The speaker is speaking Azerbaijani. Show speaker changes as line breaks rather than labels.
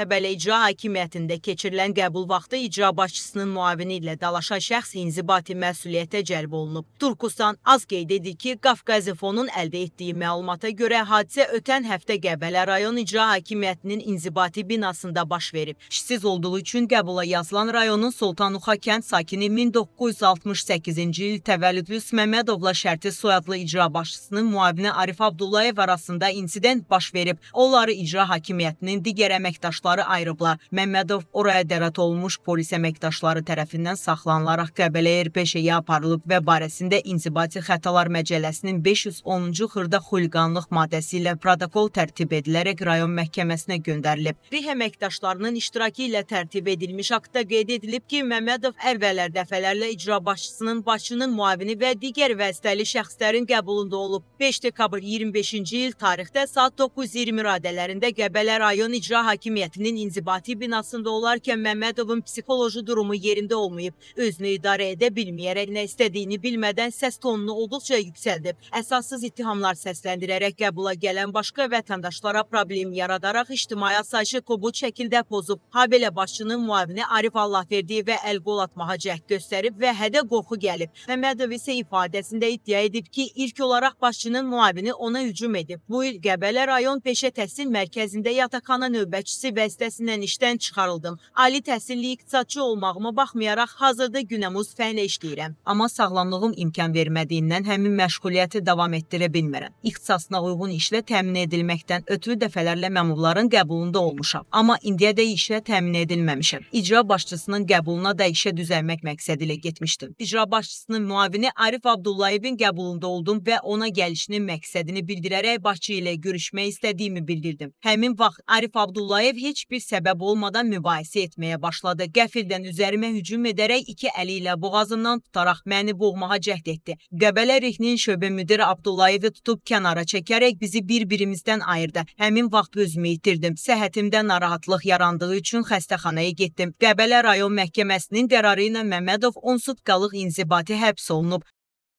Təbələ İcra Hakimiyyətində keçirilən qəbul vaxtı icra başçısının müavini ilə dalaşan şəxs inzibati məsuliyyətə cəlb olunub. Turkistan az qeyd edir ki, Qafqazifonun əldə etdiyi məlumata görə hadisə ötən həftə Qəbələ rayon İcra Hakimiyyətinin inzibati binasında baş verib. İşsiz olduğu üçün qəbula yazılan rayonun Sultanuxa kənd sakini 1968-ci il təvəllüdlü Məmmədovla şərti soyadlı icra başçısının müavini Arif Abdullayev arasında insident baş verib. Onları icra hakimiyyətinin digər əməkdaşları ayırıblar. Məmmədov oraya dəvət olunmuş polis əməkdaşları tərəfindən saxlanılaraq Qəbələ RPŞ-yə aparılıb və barəsində İnzibati Xətalar Məcəlləsinin 510-cu xırda xuliqanlıq maddəsi ilə protokol tərtib edilərək rayon məhkəməsinə göndərilib. RİH əməkdaşlarının iştirakı ilə tərtib edilmiş aktda qeyd edilib ki, Məmmədov əvvəllər dəfələrlə icra başçısının, başçının müavini və digər vəzifəli şəxslərin qəbulunda olub. 5 dekabr 25-ci il tarixdə saat 9:20 radələrində Qəbələ rayon İcra Hakimiyyətinin inzibati binasında olarkən Məmmədovun psixoloji durumu yerində olmayıb. Özünü idarə edə bilməyərək nə istədiyini bilmədən səs tonunu olduqca yüksəldib. Əsassız ittihamlar səsləndirərək qəbula gələn başqa vətəndaşlara problem yaradaraq ictimai asayişi kobud şəkildə pozub. Habelə başçının müavini Arif Allahverdiyev və əl-qol atmağa cəhd göstərib və hədə qorxu gəlib. Məmmədov isə ifadəsində iddia edib ki, ilk olaraq başçının müavini ona hücum edib. Bu il Qəbələ rayon Peşə Təhsil Mərkəzində yataqxana növbətçisi vəzifəsindən işdən çıxarıldım. Ali təhsilli iqtisadçı olmağıma baxmayaraq hazırda günəmuz fənlə işləyirəm. Amma sağlamlığım imkan vermədiyindən həmin məşğuliyyəti davam etdirə bilmirəm. İxtisasına uyğun işlə təmin edilməkdən ötürü dəfələrlə məmurların qəbulunda olmuşam. Amma indiyədək işlə təmin edilməmişəm. İcra başçısının qəbuluna da işə düzəlmək məqsədi ilə getmişdim. İcra başçısının müavini Arif Abdullayevin qəbulunda oldum və ona gəlişinin məqsədini bildirərək başçı ilə görüşmək istədiyimi bildirdim. Həmin vaxt Arif Abdullayev heç bir səbəb olmadan mübahisə etməyə başladı. Qəfildən üzərimə hücum edərək iki əli ilə boğazımdan tutaraq məni boğmağa cəhd etdi. Qəbələ RİH-nin şöbə müdiri Abdullayevi tutub kənara çəkərək bizi bir-birimizdən ayırdı. Həmin vaxt özümü itirdim. Səhhətimdə narahatlıq yarandığı üçün xəstəxanaya getdim. Qəbələ rayon məhkəməsinin qərarı ilə Məmmədov 10 sutkalıq inzibati həbs olunub.